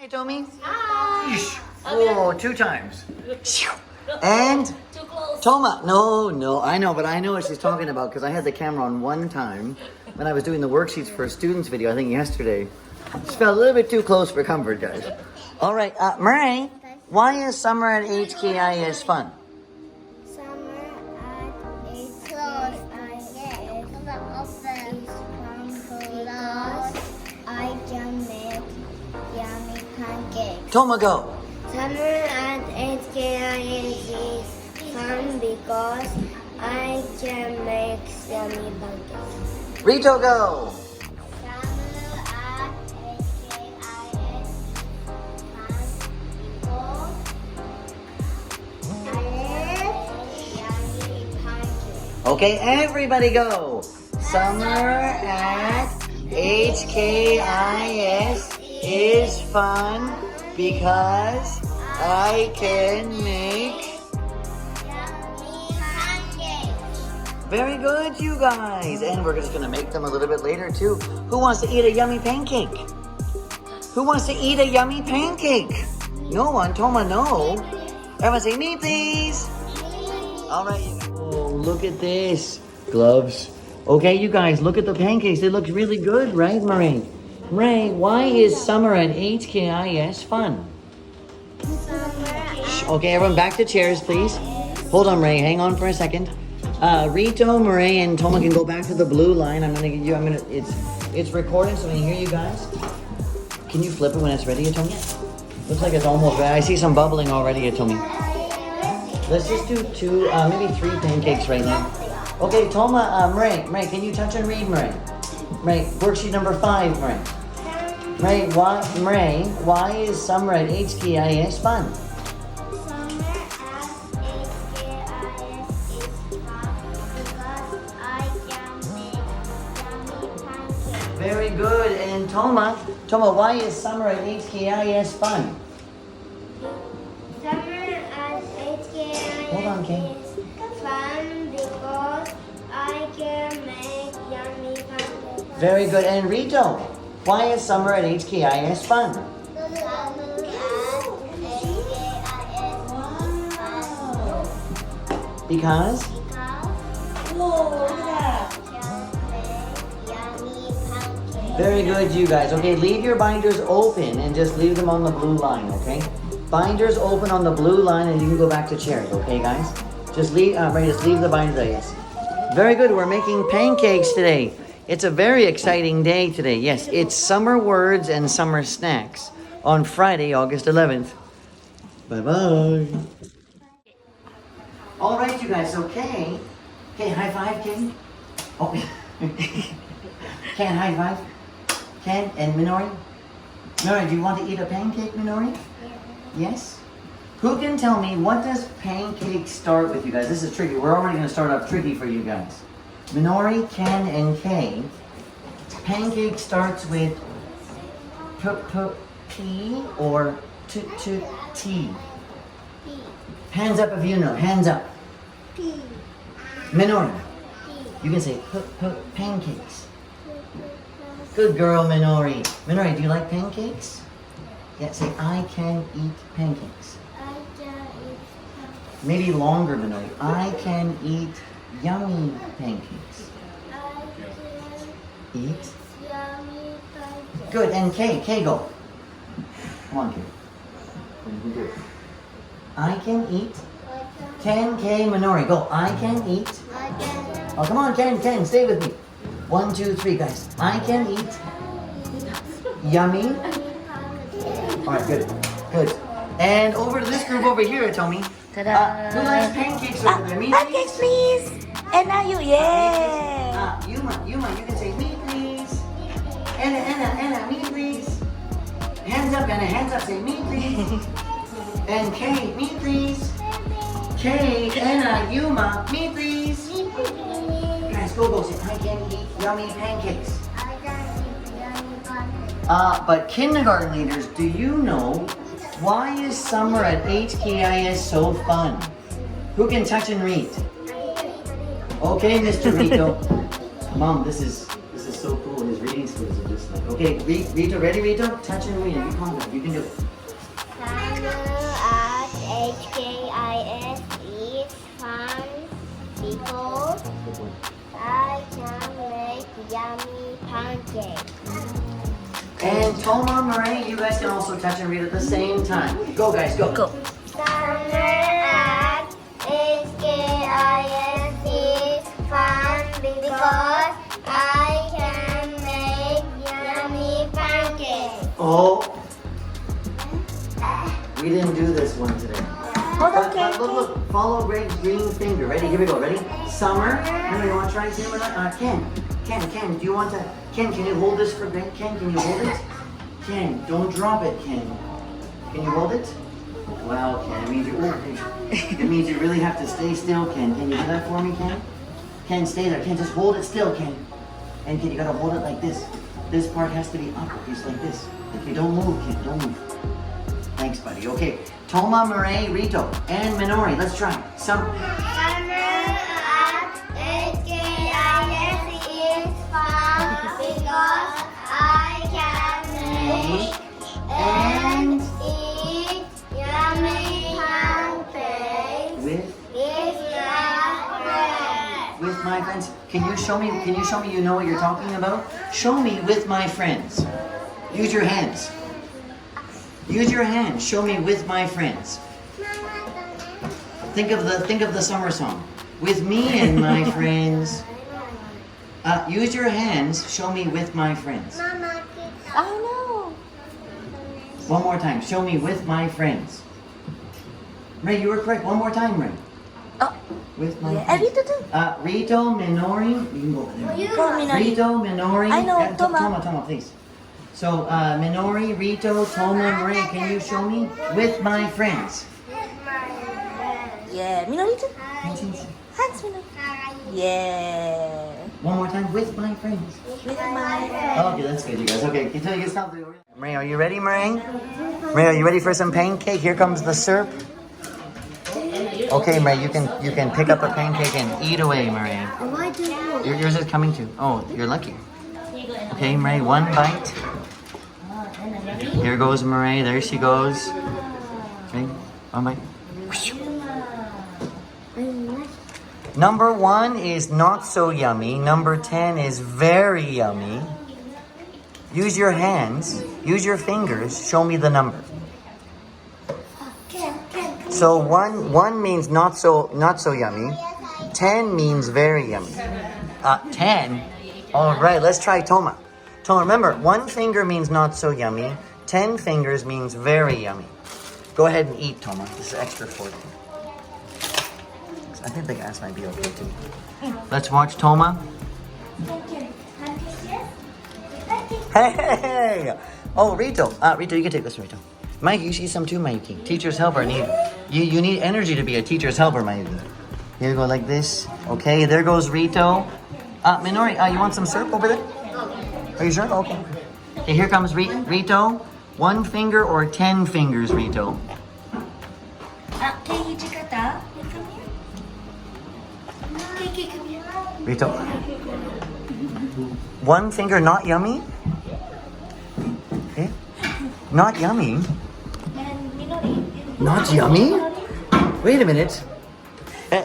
Hi, Tommy. Hi. Whoa, 2 times. And Too close. Toma. No, I know, but I know what she's talking about because I had the camera on one time when I was doing the worksheets for a student's video, I think yesterday. Just felt a little bit too close for comfort, guys. All right, Murray, why is summer at HKIS fun? Summer at HKIS is because I can make yummy pancakes. Toma, go. Summer at HKIS is fun because I can make yummy pancakes. Rito, go. Summer at HKIS is fun because I make yummy pancakes. Okay, everybody go. Summer at HKIS is fun because I can make... Yummy pancakes. Very good, you guys. And we're just gonna make them a little bit later too. Who wants to eat a yummy pancake? Who wants to eat a yummy pancake? No one, Toma, no. Everyone say me, please. All right. Oh, look at this. Gloves. Okay, you guys, look at the pancakes. They look really good, right, Marie? Ray, why is summer at HKIS fun? Shh, okay, everyone back to chairs, please. Hold on, Ray. Hang on for a second. Rito, Murray, and Toma can go back to the blue line. It's recording, so I can hear you guys. Can you flip it when it's ready, Tommy? Looks like it's almost ready. I see some bubbling already, Tommy. Let's just do 2, maybe 3 pancakes right now. Okay, Toma, Murray, can you touch and read, Murray? Murray, worksheet number 5, Murray. Murray, why is summer at HKIS fun? Summer at HKIS is fun because I can make yummy pancakes. Very good. And Toma, why is summer at HKIS fun? Summer at HKIS Hold on, Kay. is fun because I can make yummy pancakes. Very good. And Rito, why is summer at HKIS fun? Summer at HKIS is fun Because? because I can make yummy pancakes. Very good, you guys. Okay, leave your binders open and just leave them on the blue line, okay? Binders open on the blue line and you can go back to chairs, okay, guys? Just leave the binder there, yes. Very good, we're making pancakes today. It's a very exciting day today. Yes, it's summer words and summer snacks on Friday, August 11th. Bye-bye. All right, you guys, okay. Okay, high five, Ken. Oh, Ken, high five. Ken and Minori. Minori, do you want to eat a pancake, Minori? Yes? Who can tell me, what does pancake start with, you guys? This is tricky. We're already going to start off tricky for you guys. Minori, Ken, and Kay. Pancake starts with P or T. Hands up if you know. Hands up. P. Minori, you can say pancakes. Good girl, Minori. Minori, do you like pancakes? Yeah, say I can eat pancakes. I can eat Maybe longer, Minori. I can eat yummy pancakes. I can Eat. yummy pancakes. Good, and Kay, go. Come on, Kay. You do it. I can eat. Ken, Kay, Minori, go. I can eat. I can Oh, come on, Ken, stay with me. 1, 2, 3, guys. I can eat yummy. All right, good. And over to this group over here, Tommy. Ta-da. Who likes pancakes over there? Me, Pancakes, please. And now you, yeah. Yuma, you can say me, please. Anna, me, please. Hands up, Anna, hands up, say me, please. And Kay, me, please. Kay, Anna, Yuma, me, please. Guys, go, say I can eat yummy pancakes. I can eat yummy pancakes. But kindergarten leaders, do you know why is summer at HKIS so fun? Who can touch and read? Okay, Mr. Rico. Mom, this is so cool. His really exclusive, just like, okay, Rito, ready, Rito? Touch and read it. You calm down. You can do it. Summer at HKIS is fun because I can make yummy pancakes. And Toma, Murray, you guys can also touch and read at the same time. Go, guys, go. Go. Summer at HKIS is fun because I can make yummy pancakes. Oh, we didn't do this one today. Hold on, Ken. Look, follow Greg's green finger. Ready? Here we go. Ready? Summer. Remember, you want to try it? Ken, do you want to? Ken, can you hold this for Greg? Ken, can you hold it? Ken, don't drop it, Ken. Can you hold it? Wow, Ken, it means you really have to stay still, Ken. Can you do that for me, Ken? Ken, stay there. Ken, just hold it still, Ken. And Ken, you gotta hold it like this. This part has to be up, just like this. Okay, don't move, Ken, don't move. Thanks, buddy. Okay, Toma, Murray, Rito, and Minori. Let's try. Summer at HKIS is fun because I can make and eat yummy pancakes With with my my friends. friends. Can you show me you know what you're talking about? Show me with my friends. Use your hands. Use your hands. Show me with my friends. Think of the summer song. With me and my friends. Use your hands. Show me with my friends. Oh One more time. Show me with my friends. Ray, you were correct. One more time, Ray. no. Oh, With my yeah. friends. Rito too. Rito, Minori. You can go over there. Go, Minori. Rito, Minori. I know, Toma. Toma, please. So, Minori, Rito, Toma, Marie, can you show me? With my friends. Yeah, Minori too. Hands. Hands, Minori. Yeah. One more time. With my friends. With my Okay, that's good, you guys. Okay, you can stop there. Marie, are you ready, Marie? Marie, are you ready for some pancake? Here comes the syrup. Okay, Marie, you can pick up a pancake and eat away, Marie. Why do you? Yours is coming too. Oh, you're lucky. Okay, Marie, one bite. Here goes Marie. There she goes. Okay, one bite. Number 1 is not so yummy. Number 10 is very yummy. Use your hands. Use your fingers. Show me the number. So one means not so yummy. 10 means very yummy. 10. All right, let's try Toma. Toma, remember, 1 finger means not so yummy. 10 fingers means very yummy. Go ahead and eat, Toma. This is extra for you. I think the gas might be okay too. Let's watch Toma. Hey! Oh, Rito. Rito, you can take this, Rito. Mike, you see some too, Mikey. Teacher's helper need. You need energy to be a teacher's helper, Mikey. Here you go, like this. Okay, there goes Rito. Minori, you want some syrup over there? Are you sure? Okay. Okay, here comes Rito. 1 finger or 10 fingers, Rito? Can you check it out? Come here. Okay, come here. Rito. 1 finger, not yummy? Okay. Not yummy? And Minori. Not yummy? Wait a minute.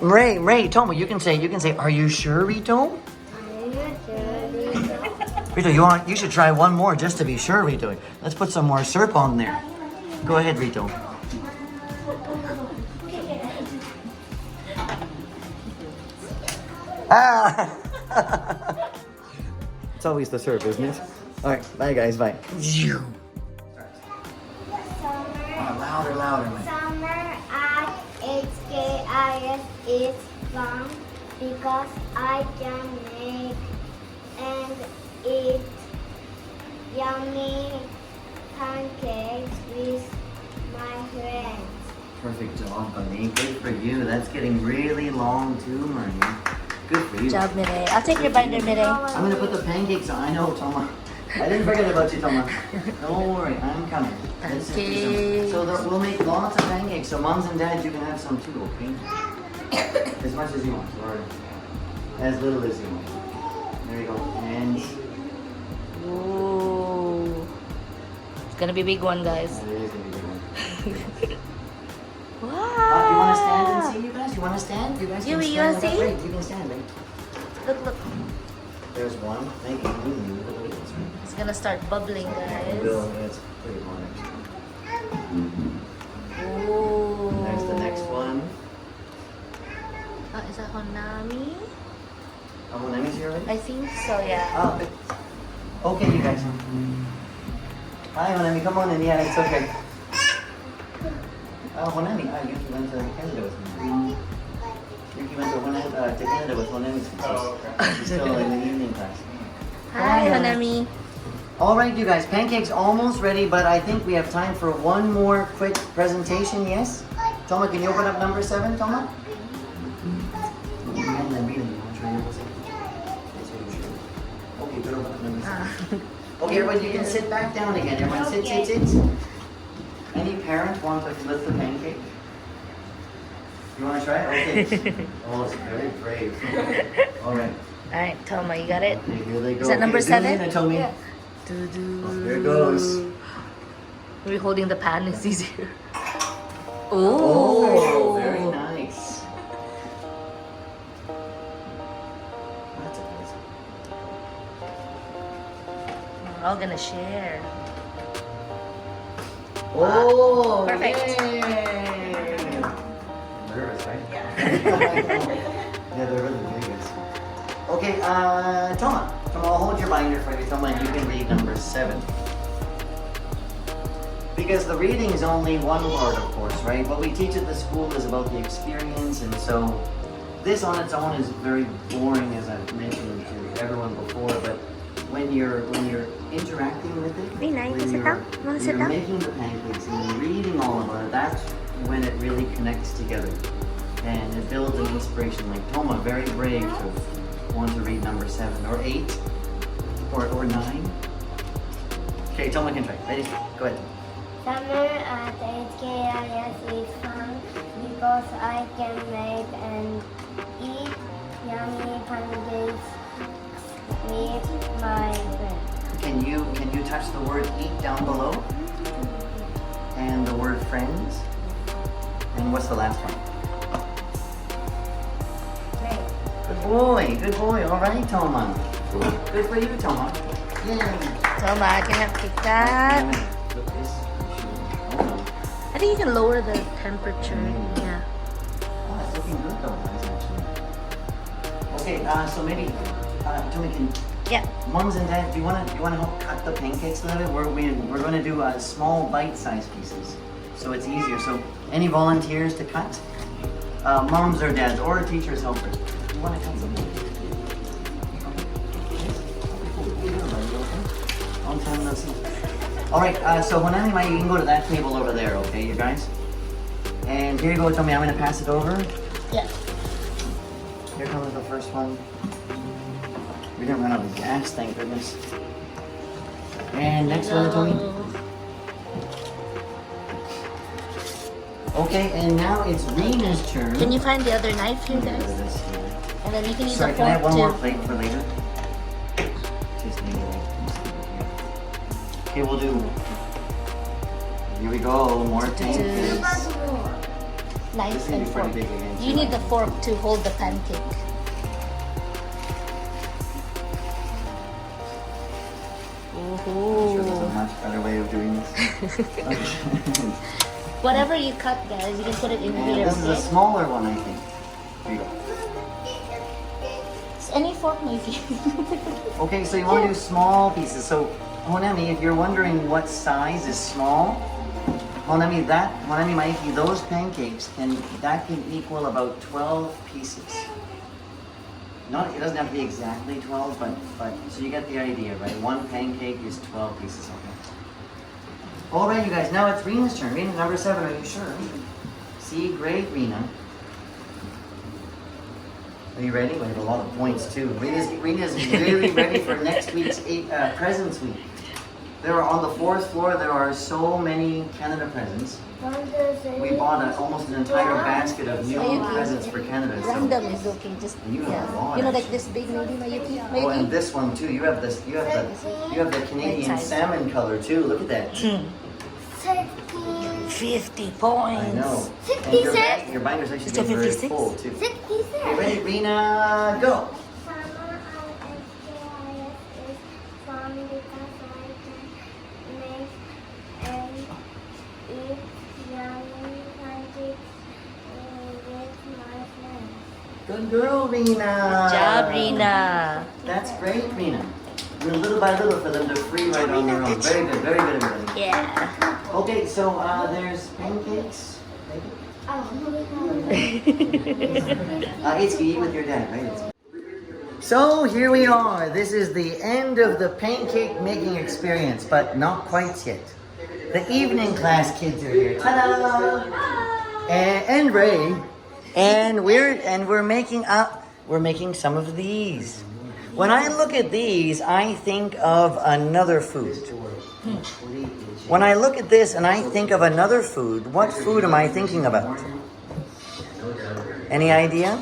Ray, Toma, you can say, are you sure, Rito? Rito, you should try one more just to be sure, Rito. Let's put some more syrup on there. Go ahead, Rito. It's always the syrup, isn't it? All right, bye guys, bye. Louder, man. Summer at HKIS is fun because I can make and eat yummy pancakes with my friends. Perfect job, buddy. Good for you. That's getting really long too, Marie. Good for you. Good job, Mireille. I'll take your binder, Mireille. I'm gonna put the pancakes on. I know, Toma. I didn't forget about you, Toma. Don't worry, I'm coming. Okay. So we'll make lots of pancakes. So moms and dads, you can have some too, okay? As much as you want, or as little as you want. There you go. And Ooh. It's gonna be a big one, guys. It is gonna be good. Wow. Do you want to stand and see, you guys? You want to stand? You guys can You stand. wanna see? Great, you can stand, babe. Look. There's one. Thank you. It's gonna start bubbling, guys. Will, it's pretty hard. Ooh. There's the next one. Is that Honami? Oh, let me see already. I think so, yeah. Oh, good. Okay, you guys. Hi, Honami. Come on in. Yeah, it's okay. Oh, Honami. Yuki went to Canada with me. Yuki went to Canada with Honami's classes. She's still in the evening class. Hi, Honami. All right, you guys. Pancakes almost ready, but I think we have time for one more quick presentation. Yes? Toma, can you open up number 7, Toma? Okay, good. Open up number 7. Okay, everyone, you can sit back down again. Everyone, sit. Any parent want to lift the pancake? You want to try? Okay. Oh, it's very brave. All right. Alright, Toma, you got it? Okay, here they go. Is that number Okay, 7? Zoom in, Tomi. Yeah. There it goes. Maybe holding the pan is easier. Oh, very nice. That's amazing. We're all gonna share. Oh, Perfect. Yay. Nervous, right? Yeah, they're really big. Okay, Toma, I'll hold your binder for you, Toma, and you can read number 7. Because the reading is only one part, of course, right? What we teach at the school is about the experience, and so this on its own is very boring, as I've mentioned to everyone before, but when you're interacting with it, when you're making the pancakes and you're reading all about it, that's when it really connects together. And it builds an inspiration. Like Toma, very brave to want to read number 7 or 8 or 9. Okay, Toma can try. Ready? Go ahead. Summer at HKIS is fun because I can make and eat yummy pancakes with my friends. Can you touch the word eat down below? And the word friends? And what's the last one? Good boy. All right, Toma. Good for you, Toma. Yay. Toma, can I pick that? Look, this. I think you can lower the temperature. Yeah. Oh, it's looking good though, guys, actually. Okay, so maybe, Toma, can Yeah. Moms and Dad, do you want to help cut the pancakes a little bit? We're going to do small bite-sized pieces, so it's easier. So, any volunteers to cut? Moms or dads or teachers helpers. You want to cut something? Long time no see. All right. So Honami, you can go to that table over there. Okay, you guys. And here you go, Tommy. I'm going to pass it over. Yeah. Here comes the first one. We didn't run out of gas, thank goodness. And next one, Tony. Okay, and now it's Rena's turn. Can you find the other knife here, guys? And then you can use Sorry, a can I have fork one more too. plate for later? Just need it. Okay, we'll do. Here we go, more pancakes. This Knife is gonna and be fork. pretty big again. You need the fork to hold the pancake. I'm sure there's a much better way of doing this. Okay. Whatever you cut, guys, you can put it in And here, this is a okay? smaller one, I think. Here you go. Any fork, maybe. Okay, so you want to do small pieces. So, Honami, if you're wondering what size is small, Honami, Maiki, those pancakes can equal about 12 pieces. It doesn't have to be exactly 12, but so you get the idea, right? One pancake is 12 pieces. Okay. All right, you guys. Now it's Rena's turn. Rena, number 7. Are you sure? See, great, Rena. Are you ready? We have a lot of points too. Rena's really ready for next week's Presents Week. There are on the 4th floor. There are so many Canada presents. We bought almost an entire basket of new presents for Canada. Random is okay. Just You have a lot, You know, like this big maybe Mayuki. Oh, and Maybe. this one too. You have this. You have the Canadian salmon color too. Look at that. 50 points. I know. And 56. your binder's actually It's a been very 56? full too. 66. Okay, ready, Rena, go. Summer is fun because I can make and eat yummy pancakes with my friends. Good girl, Rena. Good job, Rina. That's great, Rena. Little by little for them to free right on their own. Very good, everybody. Yeah. Okay, so there's pancakes. It's eat with your dad, right? So here we are. This is the end of the pancake making experience, but not quite yet. The evening class kids are here. Ta-da! And Ray, and we're making some of these. When I look at these, I think of another food. When I look at this and I think of another food, what food am I thinking about? Any idea?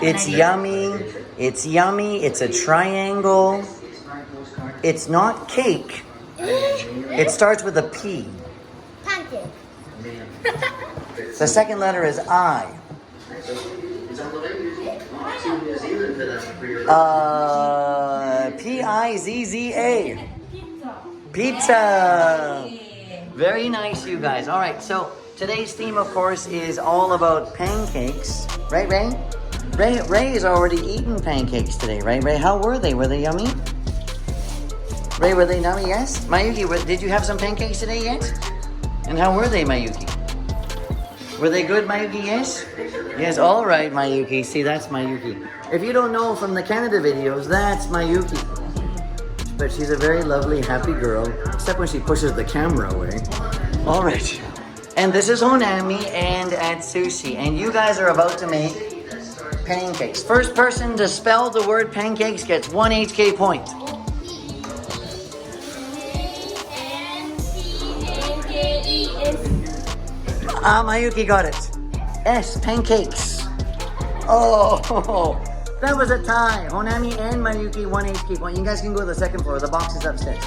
It's yummy. It's yummy. It's a triangle. It's not cake. It starts with a P. Pancake. The second letter is I. Pizza. Pizza. Very nice, you guys. All right, so today's theme, of course, is all about pancakes. Right, Ray? Ray has already eaten pancakes today, right, Ray? How were they? Were they yummy? Ray, were they yummy? Yes? Mayuki, did you have some pancakes today yet? And how were they, Mayuki? Were they good, Mayuki? Yes? Yes, all right, Mayuki. See, that's Mayuki. If you don't know from the Canada videos, that's Mayuki. But she's a very lovely, happy girl, except when she pushes the camera away. All right. And this is Honami and Atsushi, and you guys are about to make pancakes. First person to spell the word pancakes gets 1 HK point. Mayuki got it. S, pancakes. Oh, that was a tie. Honami and Mayuki, 1 HK point. You guys can go to the second floor. The box is upstairs.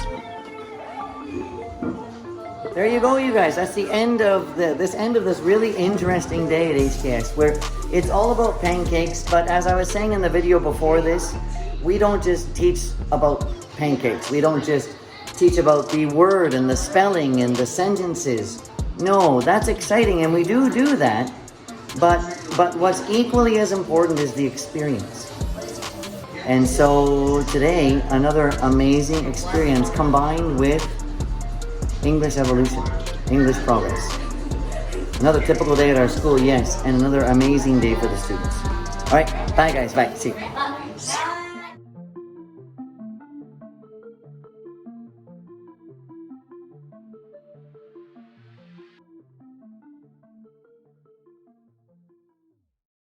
There you go, you guys. That's the end of this really interesting day at HKS, where it's all about pancakes. But as I was saying in the video before this, we don't just teach about pancakes. We don't just teach about the word and the spelling and the sentences. No, that's exciting, and we do that. But what's equally as important is the experience. And so today, another amazing experience combined with English evolution, English progress. Another typical day at our school, yes, and another amazing day for the students. All right, bye guys, bye, see you.